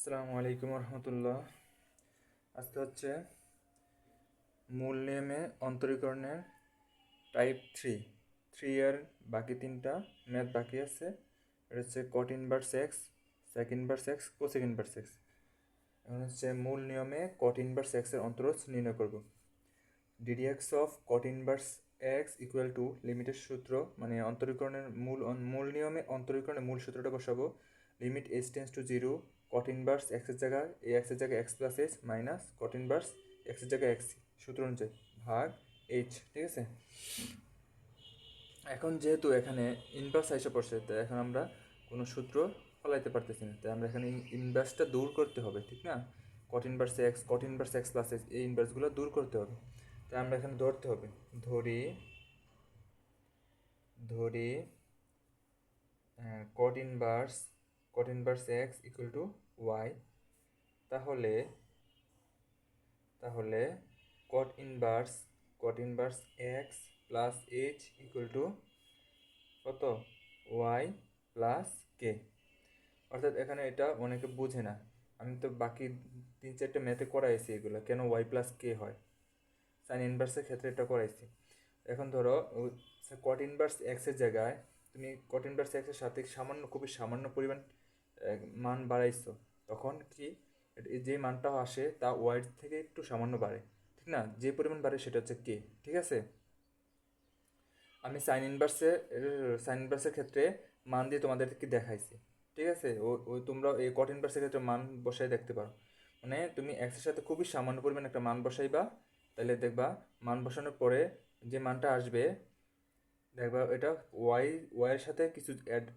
আসসালামু আলাইকুম রহমতুল্লাহ। আজকে হচ্ছে মূল নিয়মে অন্তরীকরণের টাইপ থ্রি এর বাকি তিনটা ম্যাথ বাকি আছে। এটা হচ্ছে cot inverse x, sec inverse x, cosec inverse x. এখন হচ্ছে মূল নিয়মে কট ইনভার্স এক্সের অন্তরজ নির্ণয় করব। Ddx of caught inverse x equal two লিমিটের সূত্র, মানে অন্তরীকরণের মূল নিয়মে অন্তরীকরণের মূল সূত্রটা বসাবো। Limit S tense to zero, caught inverse এক্সের জায়গায় এ এক্সের জায়গায় এক্স প্লাস এইচ মাইনাস কট ইনভার্স এক্সের জায়গায় এক্স সূত্র অনুযায়ী ভাগ এইচ। ঠিক আছে, এখন যেহেতু এখানে ইনভার্স আইসা পড়ছে, তাই এখন আমরা কোনো সূত্র ফলাইতে পারতেছি না, তাই আমরা এখানে ইনভার্সটা দূর করতে হবে, ঠিক না? কট ইনভার্স এক্স প্লাস এক্স, এই ইনভার্সগুলো দূর করতে হবে। তাই আমরা এখানে ধরতে হবে, ধরি ধরি cot inverse x equal to y. তাহলে তাহলে cot inverse x plus h equal to কত? Y plus k. অর্থাৎ এখানে এটা অনেকে বুঝে না, আমি তো বাকি 3-4টে ম্যাথে করাইছি এগুলো কেন ওয়াই প্লাস কে হয়, সাইন ইনভার্সের ক্ষেত্রে এটা করাইছি। এখন ধরো কট ইনভার্স এক্সের জায়গায় তুমি কট ইনভার্স এক্সের সাথে খুবই সামান্য পরিমাণ মান বাড়াইছো, তখন কি যে মানটা আসে তা ওয়াই থেকে একটু সামান্য বাড়ে, ঠিক না? যে পরিমাণ বাড়ে সেটা হচ্ছে কে। ঠিক আছে, আমি সাইন ইনভার্সের ক্ষেত্রে মান দিয়ে তোমাদেরকে দেখাইছি। ঠিক আছে, ওই তোমরা এই কট ইনভার্সের ক্ষেত্রে মান বসাই দেখতে পারো। মানে তুমি এক্সের সাথে খুবই সামান্য পরিমাণ একটা মান বসাইবা, তাহলে দেখবা মান বসানোর পরে যে মানটা আসবে, দেখবা এটা ওয়াইয়ের সাথে কিছু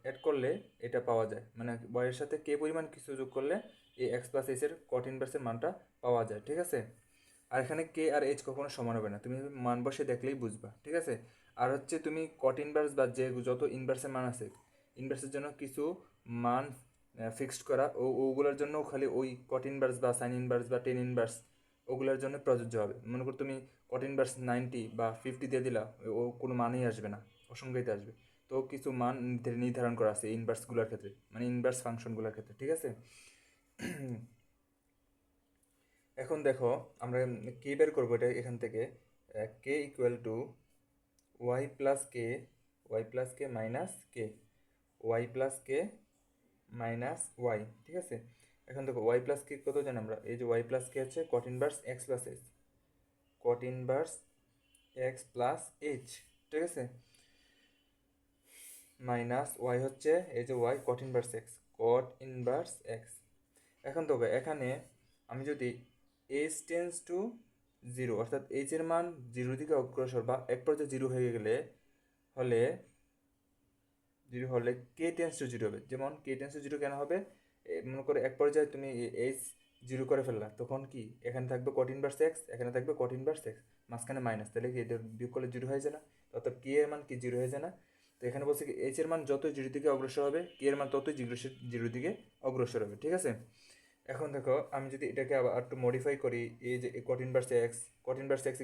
অ্যাড করলে এটা পাওয়া যায়, মানে ওয়াইয়ের সাথে কে পরিমাণ কিছু যোগ করলে এই এক্স প্লাস এইচের কট ইনভার্সের মানটা পাওয়া যায়। ঠিক আছে, আর এখানে কে আর এইচ কখনো সমান হবে না, তুমি মান বসে দেখলেই বুঝবা। ঠিক আছে, আর হচ্ছে তুমি কট ইনভার্স বা যে যত ইনভার্সের মান আছে, ইনভার্সের জন্য কিছু মান ফিক্সড করা, ওগুলোর জন্য খালি ওই কট ইনভার্স বা সাইন ইনভার্স বা টেন ইনভার্স ওগুলোর জন্য প্রযোজ্য হবে। মনে করো তুমি কট ইনভার্স 90 বা 50 দিয়ে দিলা, ও কোনো মানেই আসবে না, অসংখ্যাইতে আসবে। তো কিছু মান নির্ধারণ করা আছে ইনভার্সগুলোর ক্ষেত্রে, মানে ইনভার্স ফাংশনগুলোর ক্ষেত্রে। ঠিক আছে, এখন দেখো আমরা কে বের করবো এটা এখান থেকে। K equal to y plus k, minus k, y plus k minus y. ঠিক আছে, এখন দেখো ওয়াই প্লাস কে কত জানি আমরা, এই যে ওয়াই প্লাস কে হচ্ছে cot inverse x plus H, কট ইনভার্স এক্স প্লাস এইচ। ঠিক আছে, মাইনাস ওয়াই হচ্ছে এই যে ওয়াই কট ইনভার্স এক্স। এখন দেখো এখানে আমি যদি এইচ টেন্স টু জিরো, অর্থাৎ এইচ এর মান জিরোর দিকে অগ্রসর বা এক পর্যায়ে হলে জিরো হলে কে টেন্স টু জিরো হবে। যেমন কে টেন্স টু জিরো কেন হবে, মনে করো এক পর্যায়ে তুমি এইচ জিরো করে ফেললা, তখন কি এখানে থাকবে কট ইনভার্স এক্স, এখানে থাকবে কট ইনভার্স এক্স, মাঝখানে মাইনাস, তাহলে কি এটা বিয়োগ করলে জিরো হয়ে যায় না? অর্থাৎ কে এর মান কি জিরো হয়ে যায় না? তো এখানে বলছে কি এইচ এর মান যতই জিরোর দিকে অগ্রসর হবে, কে এর মান ততই জিরোর দিকে অগ্রসর হবে। ঠিক আছে, এখন দেখো আমি যদি এটাকে আবার একটু মডিফাই করি, এই যে cot inverse x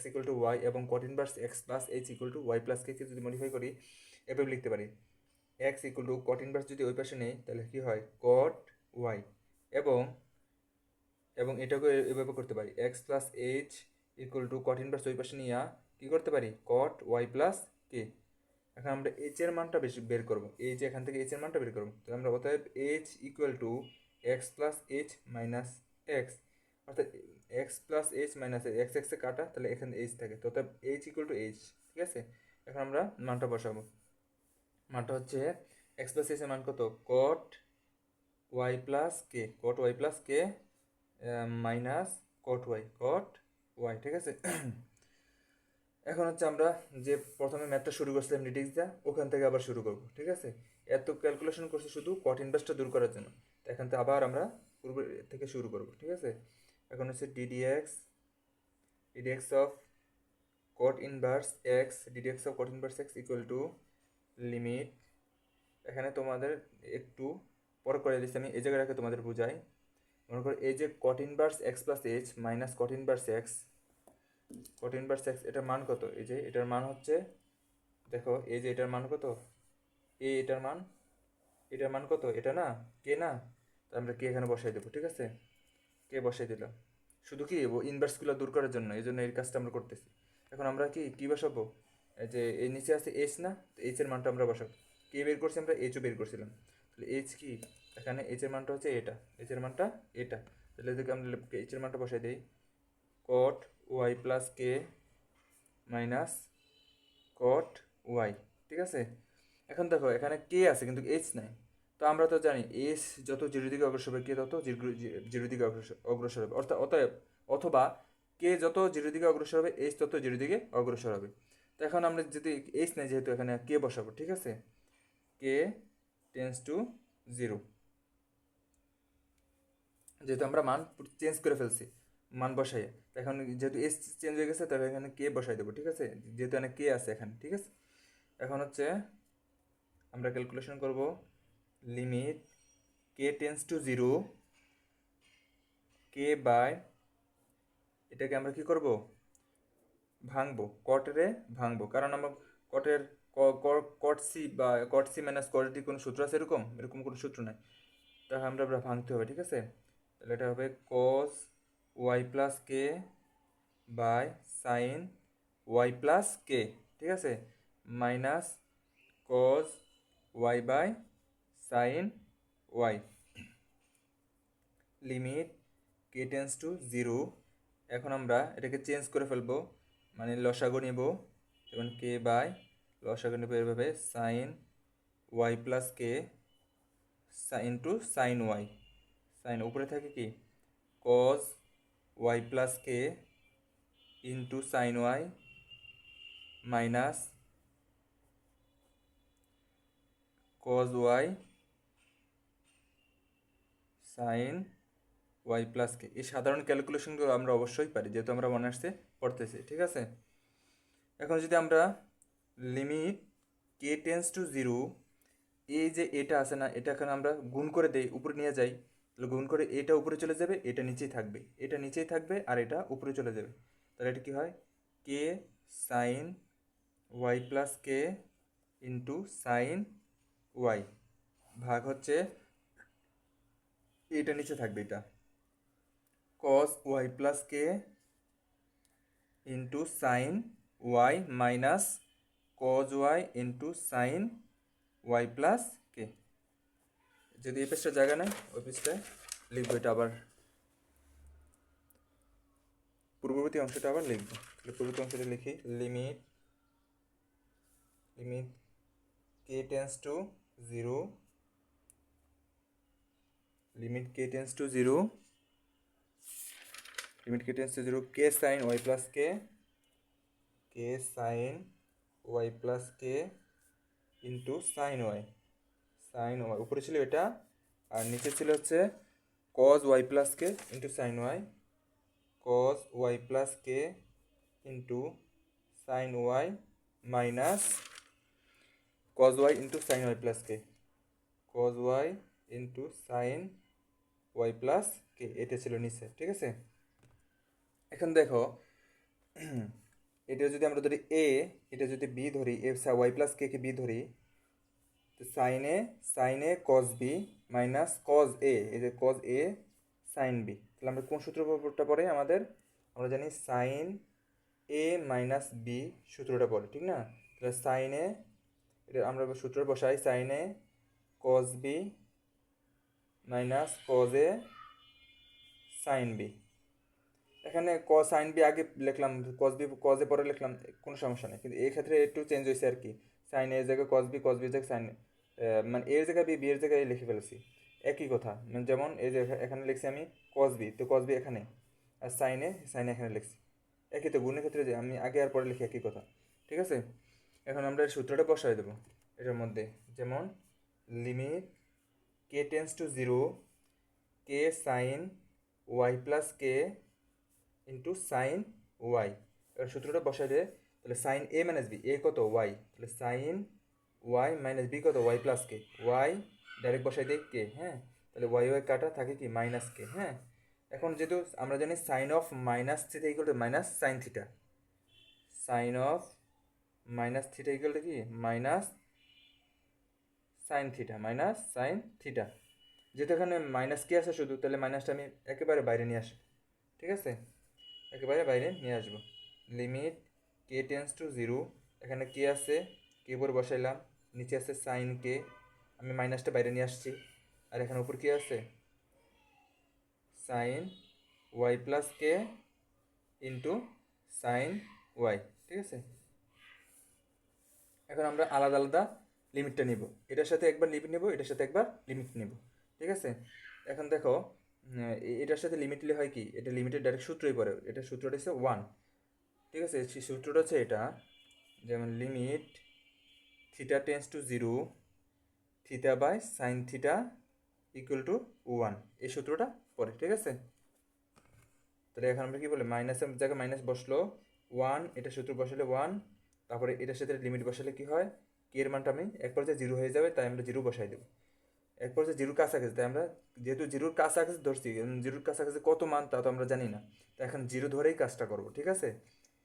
equal to y এবং cot inverse x plus h equal to y plus k যদি মডিফাই করি, এভাবে লিখতে পারি x equal to cot inverse যদি ওই পাশে নেই তাহলে কি হয় কট ওয়াই, এবং এটাকে এভাবে করতে পারি x plus h equal to cot inverse ওই পাশে নিয়ে কী করতে পারি কট ওয়াই প্লাস কে। এখন আমরা এইচ এর মানটা বেশি বের করবো, এই যে এখান থেকে এইচ এর মানটা বের করবো, তো আমরা অতএব h equal to x plus h minus x, অর্থাৎ x plus h minus x এক্সে কাটা, তাহলে এখানে এইচ থাকে, তো অতএব এইচ ইকুয়াল টু এইচ। ঠিক আছে, এখন আমরা মানটা বসাবো, মানটা হচ্ছে এক্স প্লাস এইচ এর মান কত কট ওয়াই প্লাস কে মাইনাস কট ওয়াই। ঠিক আছে, এখন হচ্ছে আমরা যে প্রথমে ম্যাথটা শুরু করছিলাম ডিডিএক্স দা, ওখান থেকে আবার শুরু করব। ঠিক আছে, এত ক্যালকুলেশন করছি শুধু কট ইনভার্সটা দূর করার জন্য, তো এখান থেকে আবার আমরা পূর্ব থেকে শুরু করব। ঠিক আছে, এখন হচ্ছে ddx of caught inverse x equal to limit, এখানে তোমাদের একটু পরে করে দিচ্ছি আমি, এই জায়গায় রেখে তোমাদের বুঝাই। মনে করো এই যে cot inverse x plus h minus কট ইনভার্স এক্স, এটার মান কত, এই যে এটার মান হচ্ছে, দেখো এই যে এটার মান কত, এটার মান কত, এটা না কে না, তো আমরা কে এখানে বসাই দেবো, ঠিক আছে? কে বসাই দিলাম শুধু কি ইনভার্সগুলো দূর করার জন্য, এই জন্য এই কাজটা আমরা করতেছি। এখন আমরা কি বসাবো, এই যে এই নিচে আছে এইচ না, তো এইচ এর মানটা আমরা বসাবো। কে বের করছি আমরা, এইচও বের করছিলাম, তাহলে এইচ কি এখানে এইচ এর মানটা হচ্ছে এটা, এইচ এর মানটা এটা, তাহলে এদিকে আমরা এইচ এর মানটা বসাই দিই, কট ওয়াই প্লাস কে মাইনাস কট ওয়াই, ঠিক আছে? এখন দেখো এখানে কে আছে কিন্তু এইচ নাই, তো আমরা তো জানি এস যত জিরোর দিকে অগ্রসর হবে কে তত জিরোর দিকে অগ্রসর হবে, অতএব অথবা কে যত জিরোর দিকে অগ্রসর হবে এইচ তত জিরোর দিকে অগ্রসর হবে। তো এখন আমরা যদি এইচ নেই যেহেতু এখানে কে বসাবো, ঠিক আছে? কে টেন্স টু জিরো, যেহেতু আমরা মান চেঞ্জ করে ফেলছি মান বসাই, এখন যেহেতু এস চেঞ্জ হয়ে গেছে তাহলে এখানে কে বসাই দেবো, ঠিক আছে? যেহেতু এখানে কে আছে এখানে, ঠিক আছে? এখন হচ্ছে আমরা ক্যালকুলেশন করব limit k tends to zero, k by এটাকে আমরা কি করব, ভাঙবো, কটেরে ভাঙবো, কারণ আমরা কটের কট সি বা cot c minus cot d কোনো সূত্র আছে এরকম এরকম কোনো সূত্র নাই, তাহলে আমরা ভাঙতে হবে, ঠিক আছে? তাহলে এটা হবে cos y plus k by sine y plus k, ঠিক আছে? Minus cos y by sine y, limit k tends to zero. এখন আমরা এটাকে চেঞ্জ করে ফেলবো, মানে লসাগু নেব, যেমন কে বাই লসাগু নেব এভাবে sine y plus k into sine y, sine উপরে থাকে কি cos y plus k into sine y minus cos y sine y plus k. এই সাধারণ ক্যালকুলেশনগুলো আমরা অবশ্যই পারি যেহেতু আমরা মনে আসছে পড়তেছি, ঠিক আছে? এখন যদি আমরা limit k tends to zero, এই যে এটা আছে না, এটা এখন আমরা গুণ করে দেই, উপরে নিয়ে যাই, তাহলে গুণ করে এটা উপরে চলে যাবে, এটা নিচেই থাকবে, এটা নিচেই থাকবে আর এটা উপরে চলে যাবে, তাহলে এটা কি হয় k sine y plus k into sine y ভাগ হচ্ছে এটা নিচে থাকবে, এটা cos y plus k into sine y minus cos y into sine y plus k. যদি এই পেজটা জায়গা নেয় ওই পেজটায় লিখবো, এটা আবার পূর্ববর্তী অংশটা আবার লিখবো, তাহলে পূর্ববর্তী অংশটা লিখি limit k tends to zero, limit k tends to zero, limit k tends to zero k sine y plus k sine y plus k into sine y, sine y উপরে ছিল এটা আর নিচে ছিল হচ্ছে cos y plus k into sine y, cos y plus k into sine y minus cos y into sine y plus k, cos y into sine y plus k, এটা ছিল নিচে, ঠিক আছে? এখন দেখো এটা যদি আমরা ধরি এ, এটা যদি বি ধরি, এ ওয়াই প্লাস কে কে বি ধরি, তো সাইনে cos B minus cos A, এই যে কজ এ সাইন বি, তাহলে আমরা কোন সূত্রটা পড়ে আমাদের, আমরা জানি সাইন এ মাইনাস বি সূত্রটা পড়ে, ঠিক না? তাহলে সাইনে এটা আমরা সূত্র বসাই সাইনে cos B minus cos A sine B, এখানে সাইন বি আগে লিখলাম, কজ এ পরে লিখলাম, কোনো সমস্যা নেই, কিন্তু এই ক্ষেত্রে একটু চেঞ্জ হয়েছে আর কি, সাইন এর জায়গায় কজ বি জায়গায় সাইন, মানে এর জায়গায় বি এর জায়গায় লিখে ফেলেছি, একই কথা, মানে যেমন এই যে এখানে লিখছি আমি কজ বি, তো কজ বি এখানে, আর সাইনে এখানে লিখছি, একই তো, গুণের ক্ষেত্রে যে আমি আগে আর পরে লিখি একই কথা, ঠিক আছে? এখন আমরা এই সূত্রটা বসাই দেবো এটার মধ্যে, যেমন limit k tends to zero k sine y plus k into sine y, এবার সূত্রটা বসাই দে, তাহলে sine a minus b, a কত ওয়াই, তাহলে সাইন ওয়াই মাইনাস বি কত y plus k, y direct বসাই দেয় কে, হ্যাঁ, তাহলে ওয়াই কাটা থাকে কি মাইনাস কে, হ্যাঁ। এখন যেহেতু আমরা জানি sine of minus theta equal to minus sine theta, sine of minus theta equal to কি মাইনাস সাইন থিটা, যেহেতু এখানে মাইনাস কে আছে শুধু, তাহলে মাইনাসটা আমি একেবারে বাইরে নিয়ে আসবো, ঠিক আছে, একেবারে বাইরে নিয়ে আসবো। Limit k tends to zero, এখানে কে আছে, কে উপর বসাইলাম, নিচে আছে সাইন কে, আমি মাইনাসটা বাইরে নিয়ে আসছি, আর এখানে উপর কি আছে sine y plus k into sine y, ঠিক আছে। এখন আমরা আলাদা আলাদা লিমিটটা নিব, এটার সাথে একবার লিমিট নেব, এটার সাথে একবার লিমিট নেব, ঠিক আছে। এখন দেখো এটার সাথে লিমিট নিলে হয় কি, এটা লিমিটের ডাইরেক্ট সূত্রই পড়ে, এটা সূত্রটা হচ্ছে 1, ঠিক আছে। সেই সূত্রটা হচ্ছে এটা, যেমন limit theta tends to zero theta by sine theta equal to 1, এই সূত্রটা পড়ে, ঠিক আছে। তাহলে এখন আমরা কি বলি, মাইনাসের জায়গায় মাইনাস বসলো 1, এটা সূত্র বসালে 1, তারপরে এটার সাথে লিমিট বসালে কি হয়, কে এর মানটা আমি এক পর্যায়ে জিরো হয়ে যাবে, তাই আমরা জিরো বসাই দেবো। এক পর্যায়ে জিরোর কাছাকাছি, তাই আমরা যেহেতু জিরোর কাছাকাছি ধরছি, জিরোর কাছাকাছি কত মান তা তো আমরা জানি না, তো এখন জিরো ধরেই কাজটা করবো, ঠিক আছে।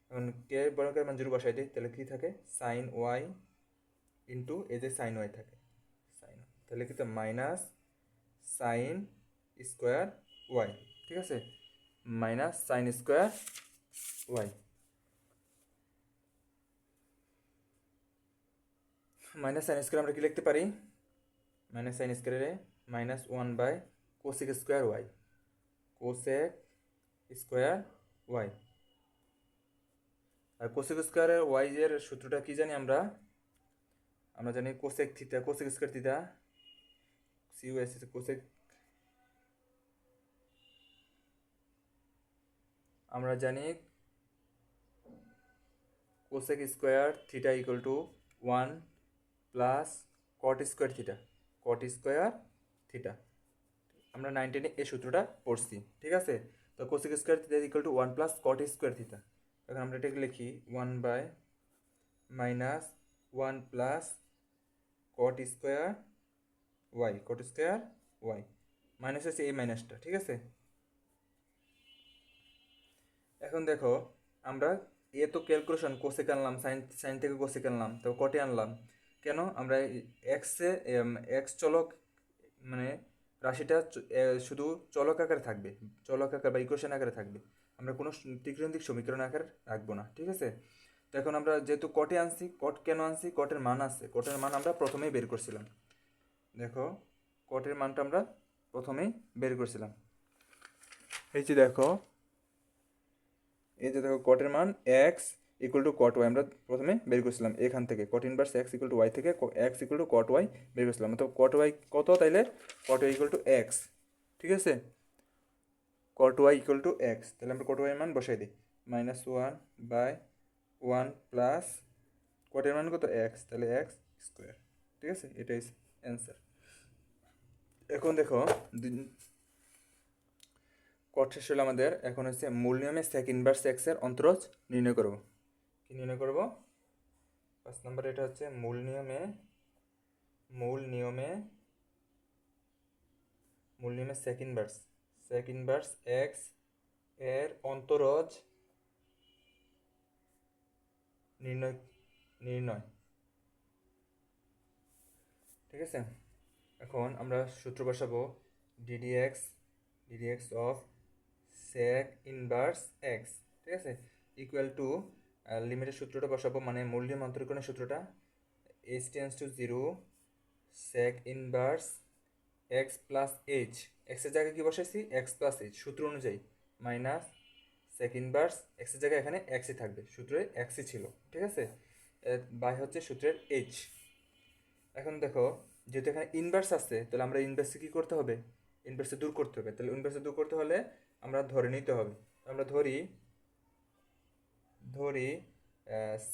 এখন কে বড় করে মান জিরো বসাই দিই, তাহলে কি থাকে সাইন ওয়াই ইন্টু এই যে সাইন ওয়াই থাকে সাইন, তাহলে কি তো মাইনাস সাইন স্কোয়ার ওয়াই, ঠিক আছে, minus sine square y, minus sine square আমরা কি লিখতে পারি, মাইনাস সাইন স্কোয়ারে minus 1 by cosec square y, cosec square y. আর কোসেক স্কোয়ারের ওয়াই এর সূত্রটা কি জানি আমরা, আমরা জানি cosec theta, cosec square theta সিউএস কোসেক, আমরা জানি cosec square theta equal to 1 plus cot square theta, cot square theta, আমরা 9-10 এই সূত্রটা পড়ছি, ঠিক আছে। তো cosec square theta equal to 1 plus cot square theta, এখন আমরা এটাকে লিখি 1 by minus 1 plus cot square y, cot square y, minus হচ্ছে এই মাইনাসটা, ঠিক আছে। এখন দেখো আমরা এ তো ক্যালকুলেশন কোসেক আনলাম, সাইন সাইন থেকে কোসেক আনলাম, তো কটে আনলাম কেন, আমরা এক্সে এক্স চলক মানে রাশিটা শুধু চলক আকারে থাকবে, চলক আকার বা ইকুয়েশন আকারে থাকবে, আমরা কোনো ত্রিকোণমিতিক সমীকরণ আকারে রাখবো না, ঠিক আছে। তো এখন আমরা যেহেতু কটে আনছি, কট কেন আনছি, কটের মান আছে, কটের মান আমরা প্রথমেই বের করছিলাম, দেখো কটের মানটা আমরা প্রথমেই বের করছিলাম, এই যে দেখো, এই যে দেখো কটের মান x equal to cot y আমরা প্রথমে বের করছিলাম, এখান থেকে cot inverse x equal to y থেকে x equal to cot y বের করছিলাম, তো কট ওয়াই কত, তাইলে cot y equal to x, ঠিক আছে, cot y equal to x, তাহলে আমরা কট ওয়াই মান বসাই দিই, -1/1 প্লাস কটের মান কত এক্স, তাহলে এক্স স্কোয়ার, ঠিক আছে, এটাই অ্যান্সার। এখন দেখো কট শেষ হলো আমাদের, এখন হচ্ছে মূল নিয়মে সেক ইনভার্স এক্স এর অন্তরজ নির্ণয় করব, কি নির্ণয় করব, 5 নম্বর এটা হচ্ছে মূল নিয়মে, মূল নিয়মে সেক ইনভার্স এক্স এর অন্তরজ নির্ণয় নির্ণয়, ঠিক আছে। এখন আমরা সূত্র বসাবো d d x of sec inverse x, ঠিক আছে, ইকুয়াল টু লিমিটের সূত্রটা বসাবো, মানে মূল নিয়ম অন্তরীকরণের সূত্রটা, h tends to zero sec inverse x plus h, এক্সের জায়গায় কি বসাইছি এক্স প্লাস এইচ সূত্র অনুযায়ী, মাইনাস সেক ইনভার্স এক্সের জায়গায় এখানে এক্সই থাকবে, সূত্রে এক্সই ছিল, ঠিক আছে, বাই হচ্ছে সূত্রের এইচ। এখন দেখো যেহেতু এখানে ইনভার্স আছে, তাহলে আমরা ইনভার্সে কী করতে হবে, ইনভার্সে দূর করতে হবে, তাহলে ইনভার্সে দূর করতে হলে আমরা ধরে নিতে হবে, আমরা ধরি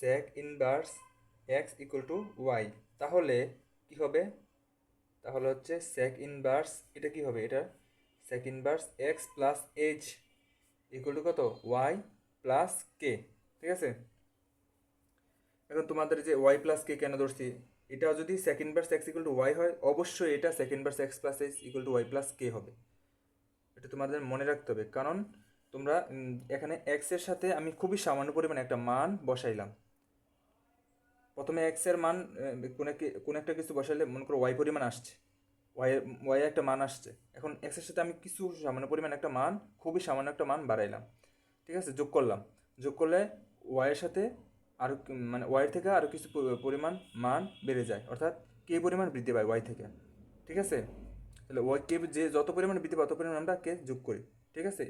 sec inverse x equal to y, তাহলে কি হবে, তাহলে হচ্ছে সেক ইনভার্স এটা কি হবে, এটা sec inverse x plus h equal to কত ওয়াই প্লাস কে, ঠিক আছে। এখন তোমাদের যে ওয়াই প্লাস কে কেন ধরছি, এটা যদি sec inverse x equal to y হয়, অবশ্যই এটা sec inverse x plus h equal to y plus k হবে, এটা তোমাদের মনে রাখতে হবে, কারণ তোমরা এখানে এক্স এর সাথে আমি খুবই সামান্য পরিমাণে একটা মান বসাইলাম, প্রথমে এক্স এর মান কোনো একটা কিছু বসাইলে মনে করো ওয়াই পরিমাণ আসছে, ওয়াই একটা মান আসছে, এখন এক্সের সাথে আমি কিছু সামান্য পরিমাণ একটা মান, খুবই সামান্য একটা মান বাড়াইলাম, ঠিক আছে, যোগ করলাম। যোগ করলে ওয়াইয়ের সাথে আরও মানে ওয়াই থেকে আরও কিছু পরিমাণ মান বেড়ে যায়, অর্থাৎ কে পরিমাণ বৃদ্ধি পায় ওয়াই থেকে, ঠিক আছে। তাহলে ওয়াই কে যে যত পরিমাণ বৃদ্ধি পায় তত পরিমাণ আমরা কে যোগ করি, ঠিক আছে।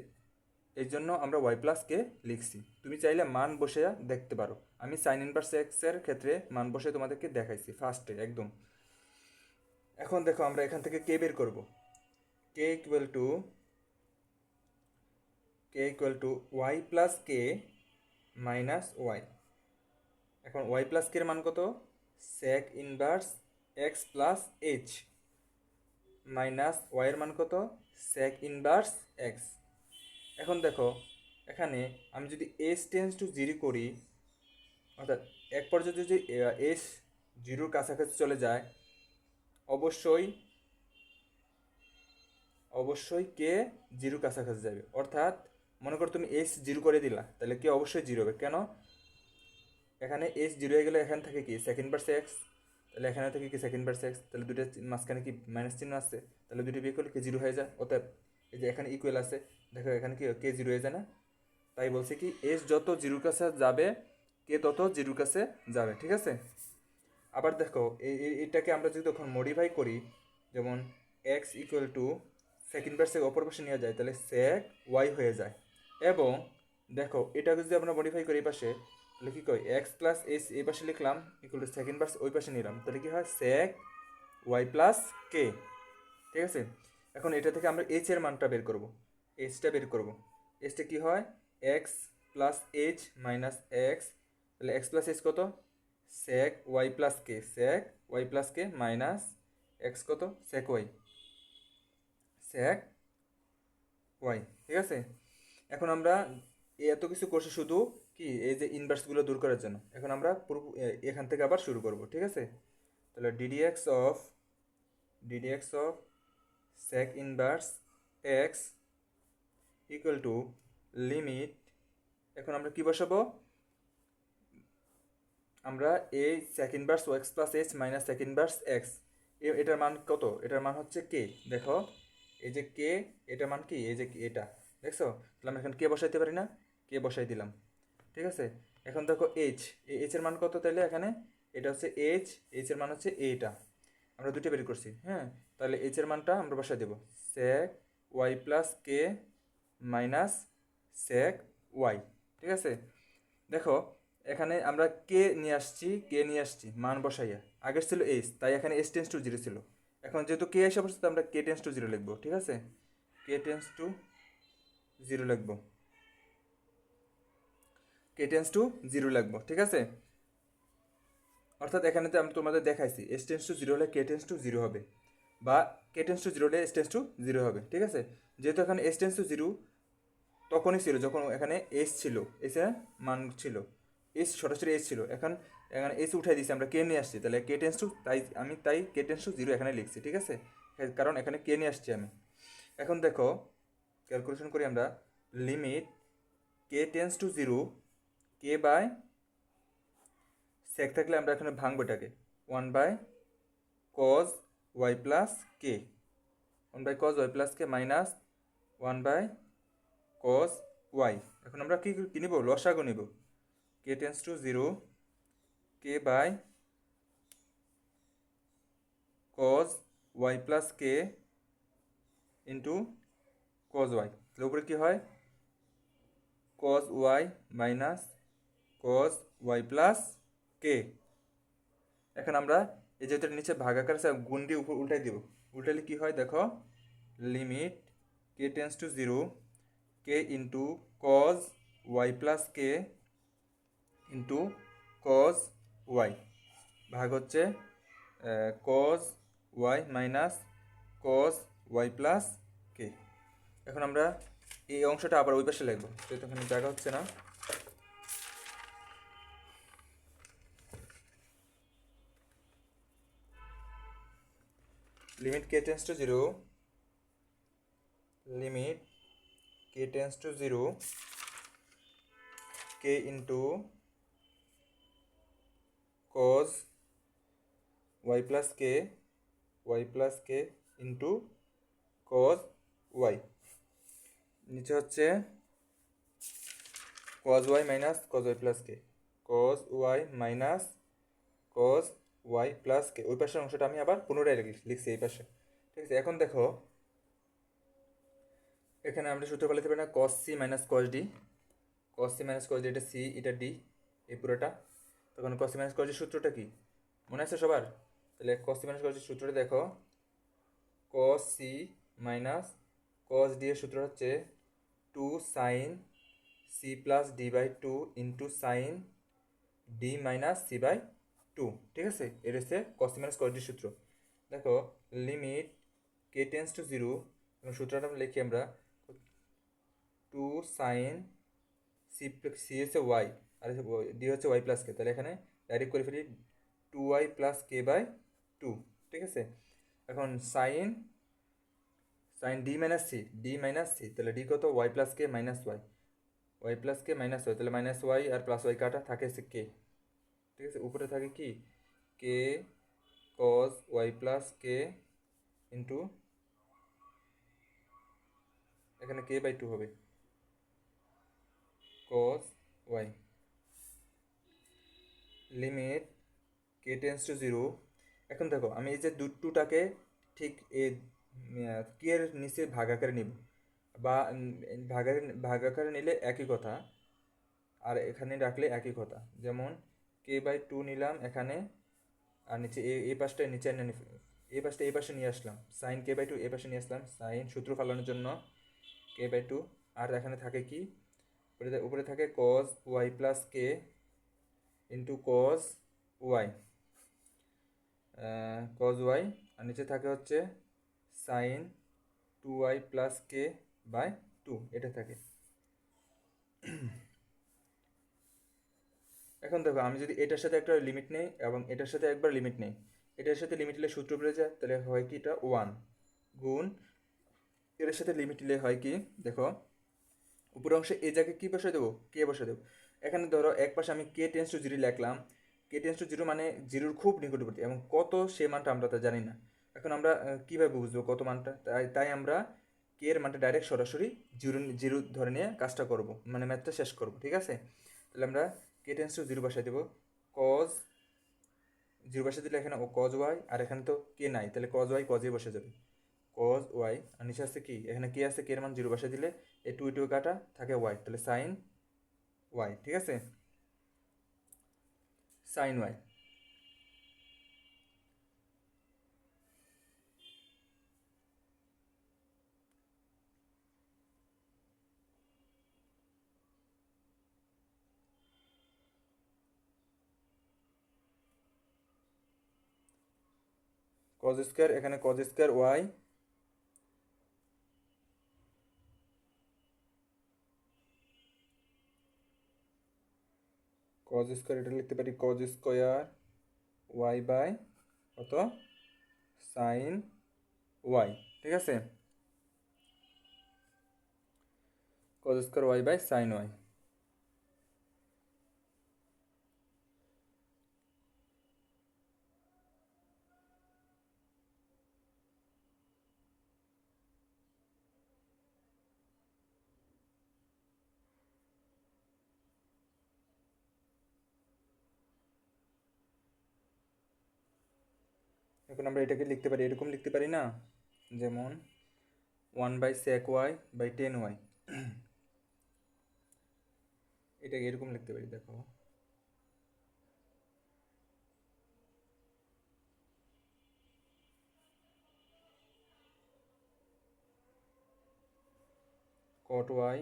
এই জন্য আমরা ওয়াই প্লাস কে লিখছি। তুমি চাইলে মান বসে দেখতে পারো, আমি সাইন ইনভার্স এক্সের ক্ষেত্রে মান বসে তোমাদেরকে দেখাইছি ফার্স্টে একদম। এখন দেখো আমরা এখান থেকে কে বের করব, k equal to y plus k minus y. এখন ওয়াই প্লাস কে এর মান কত, sec inverse x plus h minus y এর মান কত, সেক ইনভার্স এক্স। এখন দেখো এখানে আমি যদি এস টেন্স টু জিরো করি, অর্থাৎ এক পর্যায়ে যদি এস জিরোর কাছাকাছি চলে যায়, অবশ্যই কে জিরোর কাছাকাছি যাবে। অর্থাৎ মনে করো তুমি এস জিরো করে দিলা, তাহলে কে অবশ্যই জিরো হবে। কেন, এখানে এস জিরো হয়ে গেলে এখান থেকে কি সেকেন্ড বার্স এক্স, তাহলে এখানে থেকে কি সেকেন্ড বার্স এক্স, তাহলে দুটো মাঝখানে কি মাইনাস চিহ্ন আছে, তাহলে দুটো বিয়ে করলে কে জিরো হয়ে যায়। অতএব এই যে এখানে ইকুয়াল আছে, দেখো এখানে কি কে জিরো হয়ে যায় না। তাই বলছে কি এস যত জিরোর কাছে যাবে কে তত জিরোর কাছে যাবে, ঠিক আছে। আবার দেখো এটাকে আমরা যদি তখন মডিফাই করি, যেমন এক্স ইকুয়াল টু সেকেন্ড বার্সে অপর পাশে নিয়ে যায়, তাহলে সেক ওয়াই হয়ে যায়। এবং দেখো এটাকে যদি আমরা মডিফাই করি এই পাশে, তাহলে কী কয় এক্স প্লাস এস এই পাশে লিখলাম ইকুয়াল টু সেকেন্ড বার্স ওই পাশে নিলাম, তাহলে কী হয় সেক ওয়াই প্লাস কে, ঠিক আছে। এখন এটা থেকে আমরা এইচ এর মানটা বের করব, এইচটা বের করব। এইচটা কী হয় x plus h minus x, তাহলে এক্স প্লাস এইচ কত, সেক ওয়াই প্লাস কে, সেক Y plus k minus x কত, সেক ওয়াই, সেক ওয়াই, ঠিক আছে। এখন আমরা এত কিছু করছি শুধু কি এই যে ইনভার্সগুলো দূর করার জন্য। এখন আমরা পুরো এখান থেকে আবার শুরু করব, ঠিক আছে। তাহলে d d x of sec inverse x equal to limit, এখন আমরা কি বসাবো, আমরা এই sec inverse x plus h minus sec inverse x, এটার মান কত, এটার মান হচ্ছে কে, দেখো এই যে কে, এটার মান কি এই যে এটা দেখছো, তাহলে আমরা এখানে কে বসাইতে পারি না, কে বসাই দিলাম, ঠিক আছে। এখন দেখো এইচ, এইচ এর মান কত, তাহলে এখানে এটা হচ্ছে এইচ এর মান হচ্ছে এইটা, আমরা দুটো বের করছি, হ্যাঁ। তাহলে এইচ এর মানটা আমরা বসাই দেবো সেক ওয়াই প্লাস কে মাইনাস সেক ওয়াই, ঠিক আছে। দেখো এখানে আমরা কে নিয়ে আসছি মান বসাইয়া, আগের ছিল এইচ, তাই এখানে এস টেন্স টু জিরো ছিল। এখন যেহেতু কে এসে পড়ছে, আমরা কে টেন্স টু জিরো লিখবো, ঠিক আছে, কে টেন্স টু জিরো লিখবো, কে টেন্স টু জিরো লিখবো, ঠিক আছে। অর্থাৎ এখানে তো আমি তোমাদের দেখাইছি এস টেন্স টু জিরো হলে কে টেন্স টু জিরো হবে, বা কে টেন্স টু জিরো হলে এস টেন্স টু জিরো হবে, ঠিক আছে। যেহেতু এখানে এস টেন্স টু জিরো তখনই ছিল যখন এখানে এস ছিল, এসের মান ছিল, এস সরাসরি এস ছিল, এখন এখানে এস উঠাই দিয়েছি, আমরা কে নিয়ে আসছি, তাহলে কে টেন্স টু, তাই কে টেন্স টু জিরো এখানে লিখছি, ঠিক আছে, কারণ এখানে কে নিয়ে আসছি আমি। এখন দেখো ক্যালকুলেশন করি আমরা, limit k tends to zero, k by sec থাকলে আমরা এখানে ভাঙবো এটাকে, one by cos y plus k, one by cos y plus k minus one by cos y. এখন আমরা কি নিব, লসাগু নিব, k tends to zero, k by cos y plus k into cos y, তাহলে উপরে কী হয় cos y minus cos y plus k. এখন আমরা এই যেহেতু নিচে ভাগাকার আছে গুণ দিয়ে উপর উল্টাই দিব, উল্টাইলে কী হয় দেখো, limit k tends to zero, k into cos y plus k into cos y, ভাগ হচ্ছে cos y minus cos y plus k. এখন আমরা এই অংশটা আবার ওই পাশে লিখবো, যেহেতু এখানে জায়গা হচ্ছে না। Limit k tends to zero, limit k tends to zero, k into cos y plus k into cos y, নিচে হচ্ছে cos y minus cos y plus k, cos y minus cos y plus k. ওই পাশের অংশটা আমি আবার পুনরায় লিখছি এই পাশে, ঠিক আছে। এখন দেখো এখানে আমরা সূত্র পাল্টাতে পারি না, cos c minus cos d, cos c minus cos d, এটা সি এটা ডি, এই পুরোটা। তখন কস সি মাইনাস কস ডির সূত্রটা কি মনে আছে সবার? তাহলে কস সি মাইনাস কস ডির সূত্রটা দেখো, cos c minus cos d এর সূত্র হচ্ছে 2 sine C plus D by 2 into sine d minus c by 2, ঠিক আছে। এর হচ্ছে কস সি মাইনাস কস ডির সূত্র। দেখো লিমিট কে টেন্স টু 0, এবং সূত্রটা লিখি আমরা 2 সাইন সি, সি হচ্ছে ওয়াই আর ডি হচ্ছে ওয়াই প্লাস কে, তাহলে এখানে ডাইরেক্ট করে ফেলি 2y প্লাস কে বাই 2, ঠিক আছে। এখন sine sine d minus c, d minus c, তাহলে ডি কত y plus k minus y, y plus k minus y, তাহলে মাইনাস ওয়াই আর প্লাস ওয়াই কাটা থাকে হচ্ছে কে, ঠিক আছে। উপরে থাকে কি k cos y plus k into এখানে কে বাই 2 হবে cos y, limit k tends to 0। এখন দেখো আমি এই যে দুটোটাকে ঠিক এই কে এর নিচে ভাগাকারে নিব, বা ভাগাকারে নিলে একই কথা, আর এখানে রাখলে একই কথা। যেমন কে বাই 2 নিলাম এখানে, আর নিচে এই পাশটা নিচে এই পাশটা এই পাশে নিয়ে আসলাম, সাইন কে বাই 2 এই পাশে নিয়ে আসলাম সাইন সূত্র ফালানোর জন্য কে বাই 2। আর এখানে থাকে কি উপরে থাকে cos y plus k into cos y, cos y, আর নিচে থাকে হচ্ছে sign 2y plus k by 2, এটা থাকে। এখন দেখো আমি যদি এটার সাথে একটা লিমিট নেই এবং এটার সাথে একবার লিমিট নেই, এটার সাথে লিমিট নিলে সূত্র বেড়ে যায়, তাহলে হয় কি এটা 1 গুণ এর সাথে লিমিট নিলে হয় কি দেখো উপর অংশে এই জায়গায় কী বসে দেবো কে বসে দেবো। এখানে ধরো এক পাশে আমি কে টেন্স টু 0 লিখলাম, কে টেন্স টু 0 মানে 0-র খুব নিকটবর্তী, এবং কত সে মানটা আমরা তা জানি না। এখন আমরা কীভাবে বুঝবো কত মানটা, তাই আমরা কে এর মানটা ডাইরেক্ট সরাসরি 0 ধরে নিয়ে কাজটা করব, মানে ম্যাথটা শেষ করব, ঠিক আছে। তাহলে আমরা কে টেন্স টু 0 বসাই দেবো, কজ 0 বসে দিলে এখানে ও কজ ওয়াই, আর এখানে তো কে নাই, তাহলে কজ ওয়াই কজে বসে যাবে কজ ওয়াই, আর নিচে আছে কি এখানে কি আছে কে এর মান 0 বসে দিলে এই 2 কাটা থাকে ওয়াই, তাহলে সাইন ওয়াই, ঠিক আছে, সাইন ওয়াই। কজ স্কোয়ার এখানে cos square y, cos square এটা লিখতে পারি কজ স্কোয়ার ওয়াই বাই কত সাইন ওয়াই, ঠিক আছে, cos square y by sine y. এখন আমরা এটাকে লিখতে পারি এরকম লিখতে পারি না, যেমন 1/sec ওয়াই বাই 10 ওয়াই, এটাকে এরকম লিখতে পারি দেখো cot y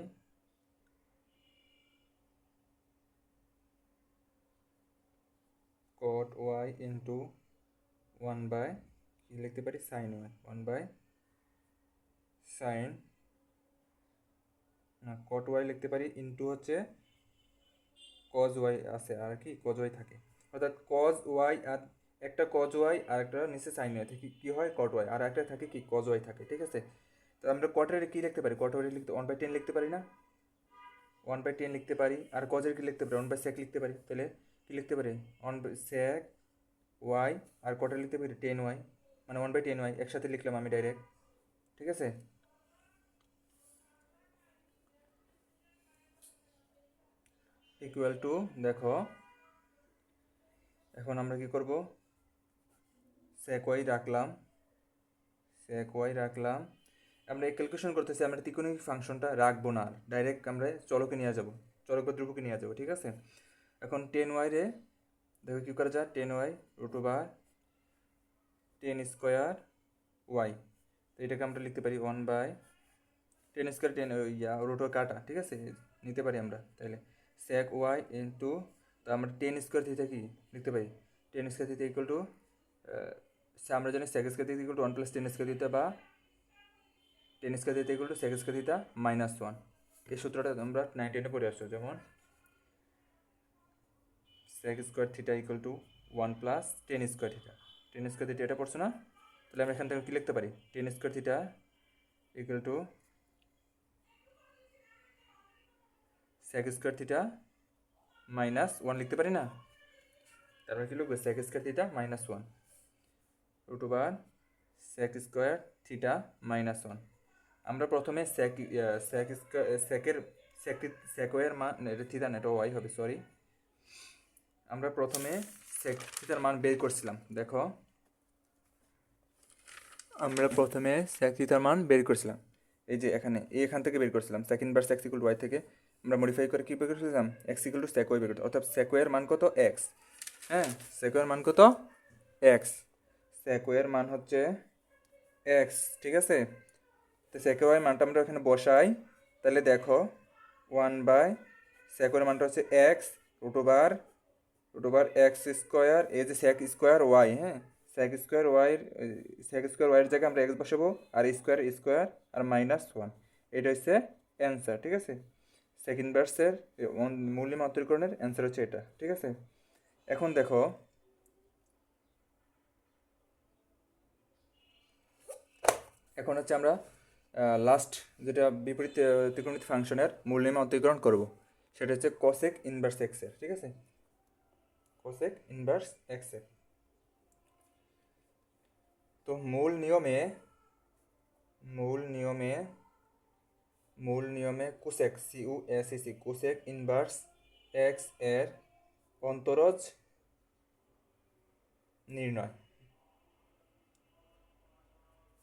cot y into 1 by কি লিখতে পারি সাইন ওয়াই, 1 বাই সাইন না cot ওয়াই লিখতে পারি ইন্টু হচ্ছে কজ ওয়াই আছে আর কি কজ ওয়াই থাকে, অর্থাৎ কজ ওয়াই আর একটা কজ ওয়াই আর একটা নিচে সাইন ওয়াই থাকে কী হয় কট ওয়াই, আর একটা থাকে কি কজ ওয়াই থাকে, ঠিক আছে। তো আমরা কটের কী লিখতে পারি কট ওয়াই লিখতে 1/10 লিখতে পারি না, 1/10 লিখতে পারি, আর কজের কি লিখতে পারি 1/sec লিখতে পারি, তাহলে কি লিখতে পারি 1/sec ওয়াই, আর কটের লিখতে পারি 10 ওয়াই, মানে 1/10y একসাথে লিখলাম আমি ডাইরেক্ট, ঠিক আছে। ইকুয়াল টু, দেখো এখন আমরা কি করব, sec y রাখলাম, sec y রাখলাম। আমরা এই ক্যালকুলেশন করতেছি, আমরা ত্রিকোণমিতিক ফাংশনটা রাখবো না, ডাইরেক্ট আমরা চলকে নিয়ে যাব, চলক বা ধ্রুবকে নিয়ে যাব, ঠিক আছে। এখন 10y রে দেখো কী করা যায়, 10y √10² y, তো এটাকে আমরা লিখতে পারি 1/10² 10 √ কাটা, ঠিক আছে, নিতে পারি আমরা তাহলে sec y ইন্টু, তো আমরা 10² থিটা কি লিখতে পারি, 10² থিটা ইকুয়াল টু, আমরা জানি sec² theta equal to 1 + 10² theta, বা 10² theta equal two sec² theta -1। এই সূত্রটা আমরা 9 10 পড়ে আসছো, যেমন sec² theta equal to 1 + 10² theta, 10² theta এটা পড়ছো না, তাহলে আমরা এখান থেকে কি লিখতে পারি, 10² theta equal two sec² theta -1 লিখতে পারি না, তারপরে কি লিখবো, sec² থিটা -1 √sec² থিটা -1। আমরা প্রথমে sec y এর মান, এটা থিটা না, এটা ওয়াই হবে, সরি। আমরা প্রথমে sec থিটার মান বের করছিলাম, দেখো আমরা প্রথমে sec থিটার মান বের করছিলাম, এই যে এখান থেকে বের করছিলাম sec inverse x equal to y থেকে আমরা মডিফাই করে কি বের করছিলাম, x equal to sec y বের করতে, অর্থাৎ sec y এর মান কত, x, হ্যাঁ sec y এর মান কত, x, sec y এর মান হচ্ছে x, ঠিক আছে। তো sec y মানটা আমরা এখানে বসাই, তাহলে দেখো 1/sec y এর মানটা হচ্ছে x √x², এই যে sec² y, হ্যাঁ sec² y এর জায়গায় আমরা x বসাবো, আর স্কোয়ার আর -1, এটা হচ্ছে অ্যান্সার, ঠিক আছে। sec ইনভার্সের মূল্য অন্তরীকরণের অ্যান্সার হচ্ছে এটা, ঠিক আছে। এখন দেখো এখন হচ্ছে আমরা লাস্ট যেটা বিপরীত ত্রিকোণমিতিক ফাংশনের মূল্যের অন্তরীকরণ করব, সেটা হচ্ছে cosec ইনভার্স x এর, ঠিক আছে, cosec ইনভার্স x এর। তো মূল নিয়মে কোসেক কোসেক ইনভার্স x এর অন্তরজ নির্ণয়,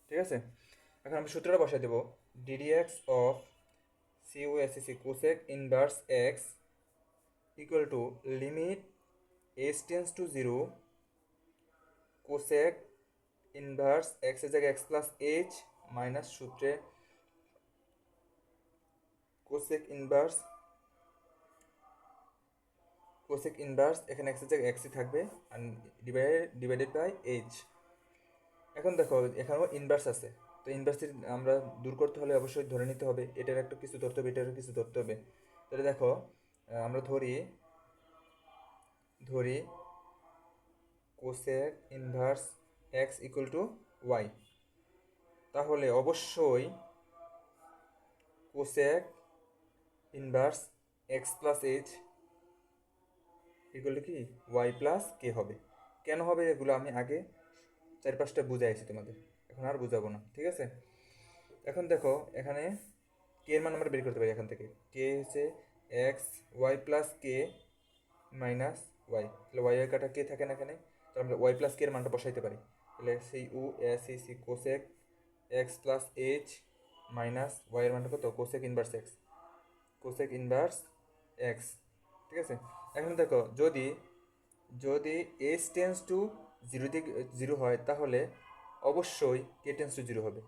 ঠিক আছে। এখন আমরা সূত্রটা বসাই দেব, ddx of cosec inverse x equal to limit h tense to 0 cosec inverse x এর জায়গায় x প্লাস h মাইনাস সূত্রে কোসেক ইনভার্স এখানে x এর জায়গায় x ই থাকবে, আর ডিভাইডেড বাই h। এখন দেখো এখানেও ইনভার্স আছে, তো ইনভার্স আমরা দূর করতে হলে অবশ্যই ধরে নিতে হবে এটার একটা কিছু ধরতে হবে, এটারও কিছু ধরতে হবে। তাহলে দেখো আমরা ধরি cosec inverse x equal to y, তাহলে অবশ্যই cosec inverse x plus h equal to কি y প্লাস k হবে। কেন হবে এগুলো আমি আগে 4-5টা বুঝাইছি তোমাদের, এখন আর বুঝাবো না, ঠিক আছে। এখন দেখো এখানে k এর মান আমরা বের করতে পারি, এখান থেকে k হচ্ছে x y plus k minus y, তাহলে y এর কাটা k থাকে না এখানে, তো আমরা y প্লাস k এর মানটা বসাইতে পারি, তাহলে c cosec x plus h minus y এর মানটা কত, কোসেক ইনভার্স x, ঠিক আছে। এখন দেখো যদি h টেন্স টু 0 হয়, তাহলে অবশ্যই k টেন্স টু 0 হবে,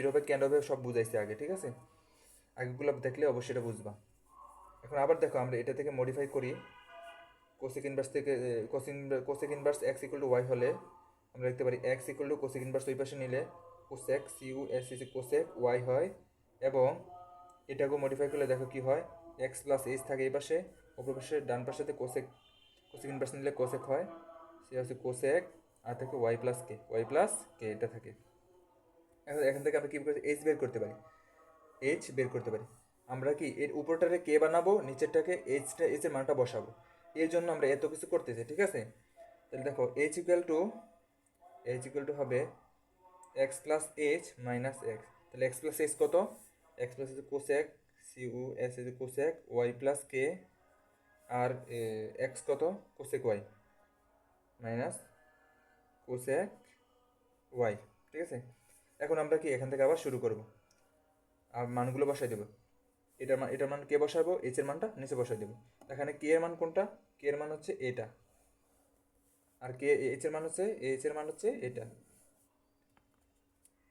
হবে, কেন হবে সব বুঝাইছে আগে, ঠিক আছে। আগেগুলো দেখলে অবশ্যই এটা বুঝবা। এখন আবার দেখো আমরা এটা থেকে মডিফাই করি, কোসেক ইনভার্স থেকে cosec inverse x equal to y হলে আমরা লিখতে পারি x equal to cosec inverse ওই পাশে নিলে কোসেক কোসেক y হয়, এবং এটাকেও মডিফাই করলে দেখো কি হয়, x প্লাস h থাকে এই পাশে, অপর পাশে ডান পাশেতে কোসেক ইনভার্স নিলে কোসেক হয়, সে হচ্ছে কোসেক, আর থাকে y প্লাস কে এটা থাকে। এখান থেকে আমরা কি h বের করতে পারি, আমরা কি এর উপরটারে কে বানাবো, নিচেরটাকে h এর মানটা বসাবো, এর জন্য আমরা এত কিছু করতেছি, ঠিক আছে। তাহলে দেখো h equal to h equal to হবে x plus h minus x. তাহলে এক্স প্লাস এইচ কত? এক্স প্লাস এইচ কোসেক সিউ এস is cosec y plus k, আর এক্স কত? Cosec y minus cosec y. ঠিক আছে, এখন আমরা কি এখান থেকে আবার শুরু করব, আর মানগুলো বসাই দেবো। এটার মান কে বসাবো? এইচ এর মানটা নিচে বসাই দেবো। এখানে কে এর মান কোনটা? কে এর মান হচ্ছে এটা, আর কে এইচ এর মান হচ্ছে এটা।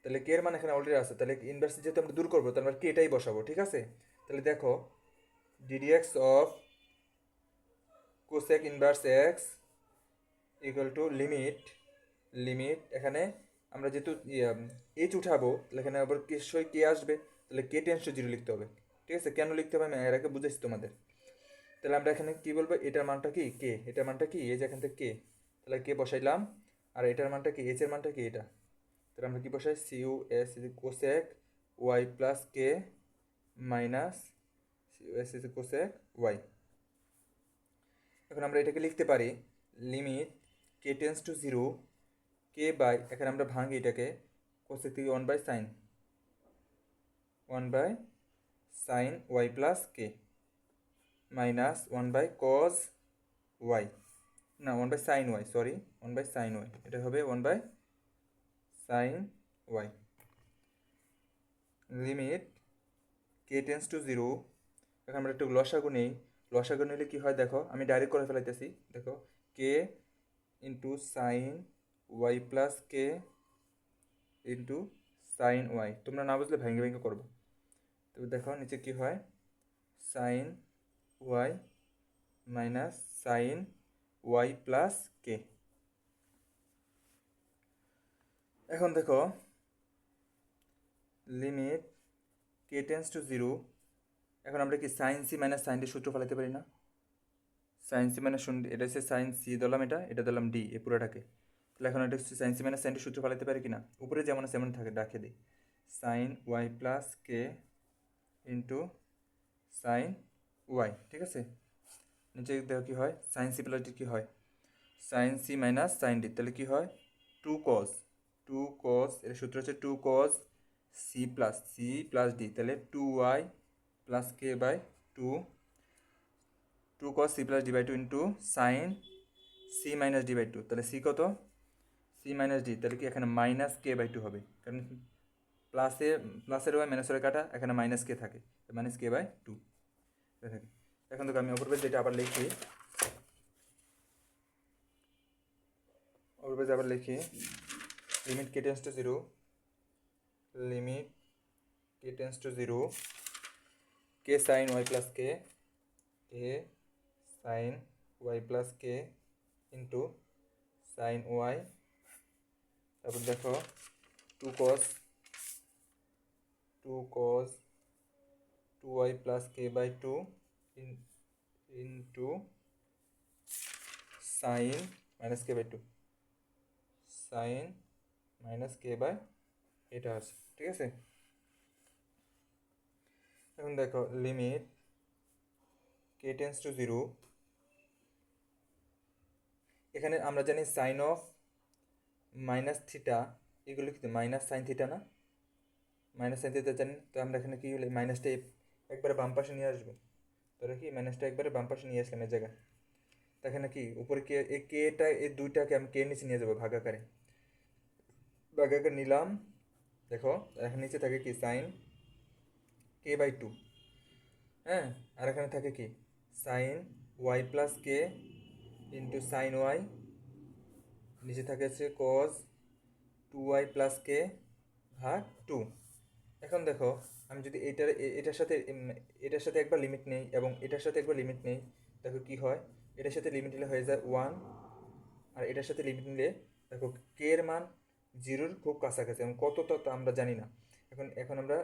তাহলে কে এর মান এখানে অলরেডি আছে, তাহলে ইনভার্স যেহেতু আমরা দূর করবো তাহলে আমরা কে এটাই বসাবো। ঠিক আছে, তাহলে দেখো ddx of cosec inverse x equal to limit এখানে আমরা যেহেতু এইচ উঠাবো তাহলে এখানে আবার নিশ্চয়ই কে আসবে, তাহলে কে টেন্স টু জিরো লিখতে হবে। ঠিক আছে, কেন লিখতে হবে আমি এর আগে বুঝেছি তোমাদের। তাহলে আমরা এখানে কি বলবো? এটার মানটা কি কে, এটার মানটা কি এই যে এখান থেকে কে, তাহলে কে বসাইলাম, আর এটার মানটা কি, এইচ এর মানটা কি এটা। তাহলে আমরা কি বসাই? সিউ এস is cosec y plus k minus সিউ এস ইজ কোসেক ওয়াই। এখন আমরা এটাকে লিখতে পারি limit k tends to zero k by, এখানে আমরা ভাঙি এটাকে কোসেক থেকে one by sine y plus k minus one by cos y, না one by sine y, sorry one by sine y, এটা হবে one by sine y. Limit k tends to zero, এখন আমরা একটু লসাগু নেই। লসাগু নিলে কী হয় দেখো, আমি ডাইরেক্ট করে ফেলাইতেছি। দেখো কে into sine y plus k into sine Y, তোমরা না বুঝলে ভেঙে ভেঙে করবো। তো দেখো নিচে কি হয়, sine y minus sine y plus k. এখন দেখো limit k tends to zero, এখন আমরা কি sine C minus sine D সূত্র ফেলাতে পারি না? সাইন সি মাইনাস এটা হচ্ছে সাইন সি দিলাম, এটা দিলাম ডি, এ পুরোটাকে। তাহলে এখন এটা হচ্ছে sine C minus sine D সূত্র ফেলাতে পারি কিনা? উপরে যেমন আছে তেমন থাকে, রাখে দিই sine y plus k into sine y. ঠিক আছে, নিচে দেখো কী হয়, সাইন সি প্লাস ডি কী হয়, sine C minus sine D, তাহলে কী হয় টু কজ, এর সূত্র হচ্ছে two cos C plus D, তাহলে two y plus k by two cos C plus D by two into sine C minus D by two. তাহলে C কত? C minus D, তাহলে কি এখানে মাইনাস কে বাই টু হবে, কারণ প্লাসের Y মাইনাসের কাটা, এখানে মাইনাস কে থাকে, মাইনাস কে বাই টু থাকে। এখন দেখো আমি অপর পেজ যেটা আবার লিখি, limit k tends to zero, limit k tends to zero k sine y plus k sine y plus k into sine y, তারপর দেখো two cos two y plus k by two into sine minus k by two, sine minus k by এটা আছে। ঠিক আছে, এখন দেখো limit k tends to zero, এখানে আমরা জানি সাইন অফ মাইনাস থিটা এগুলো কিন্তু মাইনাস সাইন থিটা না, মাইনাস সাইন থিটা জানি। তো আমরা এখানে কি মাইনাসটা একবারে বাম পাশে নিয়ে আসবো, তাহলে কি মাইনাসটা একবারে বাম পাশে নিয়ে আসলাম এই জায়গায়। তো এখানে কি উপরে কে এই কেটা এই দুইটাকে আমি কে নিচে নিয়ে যাবো ভাগাকারে নিলাম। দেখো এখন নিচে থাকে কি সাইন কে বাই টু, হ্যাঁ, আর এখানে থাকে কি sign y plus k into sine Y, নিচে থাকে হচ্ছে কজ টু ওয়াই প্লাস কে ভাগ টু। এখন দেখো আমি যদি এটার সাথে একবার লিমিট নেই এবং এটার সাথে একবার লিমিট নেই, দেখো কি হয়, এটার সাথে লিমিট নিলে হয়ে যায় ওয়ান, আর এটার সাথে লিমিট নিলে দেখো কে এর মান জিরোর খুব কাছাকাছি, এবং কত তো আমরা জানি না। এখন আমরা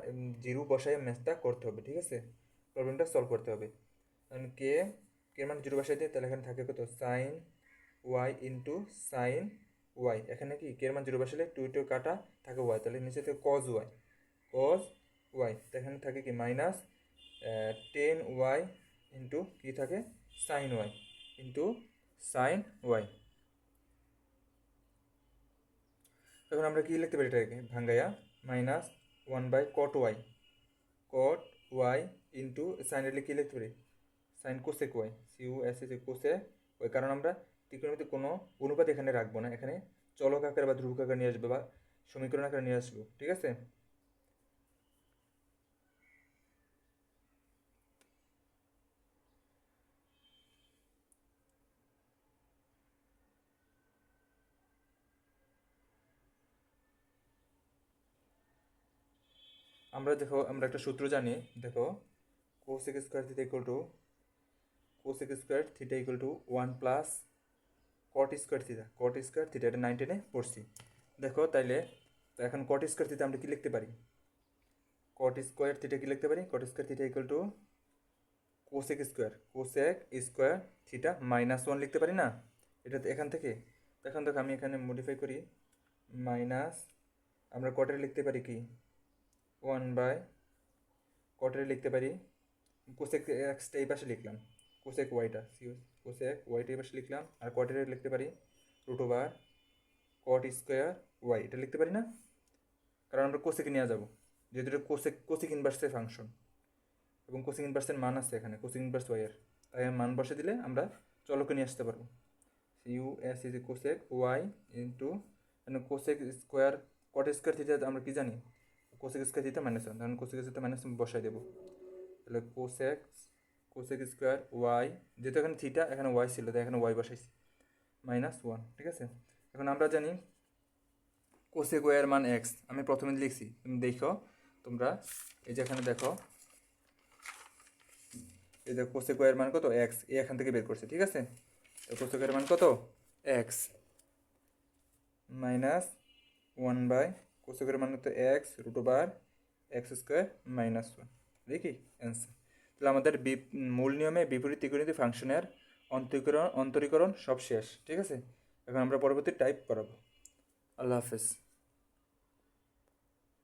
জিরো বসাই ম্যাথটা করতে হবে। ঠিক আছে, প্রবলেমটা সলভ করতে হবে। কারণ কে এর মান জিরো বসাই দিই, তাহলে এখানে থাকে কত sine y into sine y, এখানে কি কে এর মান জিরো বসালে টু কাটা থাকে ওয়াই, তাহলে নিচে থেকে কজ ওয়াই, তো এখানে থাকে কি মাইনাস টেন ওয়াই ইন্টু কী থাকে sine y into sine y. তখন আমরা কি লিখতে পারি এটাকে ভাঙ্গাইয়া -1/cot y, cot y into sine রেলে কী লিখতে পারি সাইন কোসেক ওয়াই, কোসেক ওই, কারণ আমরা ত্রিকোণমিতির কোনো অনুপাত এখানে রাখবো না, এখানে চলক আকার বা ধ্রুবক আকার নিয়ে আসবো বা সমীকরণ আকার নিয়ে আসবো, ঠিক আছে। আমরা দেখো আমরা একটা সূত্র জানি, দেখো cosec square theta equal two cosec square theta equal to 1 plus cot square theta, এটা 9 টেনে পড়ছি। দেখো তাইলে তো এখন কট স্কোয়ার থিটা আমরা কি লিখতে পারি, কট স্কোয়ার থিটা কি লিখতে পারি, কট square theta equal two cosec square theta -1 লিখতে পারি না, এটা এখান থেকে। এখন দেখো আমি এখানে মডিফাই করি, মাইনাস আমরা কটের লিখতে পারি কি 1 কটের লিখতে পারি কোসেক এক্সটা এই পাশে লিখলাম, কোসেক ওয়াইটা এই পাশে লিখলাম, আর কটের লিখতে পারি √, কট স্কোয়ার ওয়াই, এটা লিখতে পারি না, কারণ আমরা কোসেকে নিয়ে যাব, যেহেতু এটা কোসেক ইনভার্সের ফাংশন এবং কোসেক ইনভার্সের মান আছে এখানে, কোসেক ইনভার্স ওয়াইয়ের, তাই মান বসে দিলে আমরা চলকে নিয়ে আসতে পারবো। US is cosec y into cosec square cot square theta আমরা কি জানি, কোসেক স্কোয়ার থিটা -1, তখন কোসেক স্কোয়ার -1 বসাই দেবো, তাহলে কোসেক স্কোয়ার ওয়াই, যেহেতু এখানে থিটা এখানে ওয়াই ছিল তাই এখানে ওয়াই বসাইছি -1, ঠিক আছে। এখন আমরা জানি কোসেক ওয়াইয়ের মান x, আমি প্রথমে লিখছি, তুমি দেখো তোমরা এই যে এখানে দেখো, এই যে কোসেক ওয়াইয়ের মান কত x, এখান থেকে বের করছে, ঠিক আছে। কোসেক ওয়াইয়ের মান কত x -1 কোসেকের মান হতো x √x² -1, দেখি অ্যান্সার। তাহলে আমাদের মূল নিয়মে বিপরীত ত্রিকোণমিতি ফাংশনের অন্তরীকরণ সব শেষ, ঠিক আছে। এখন আমরা পরবর্তী টাইপ করাবো। আল্লাহ হাফেজ।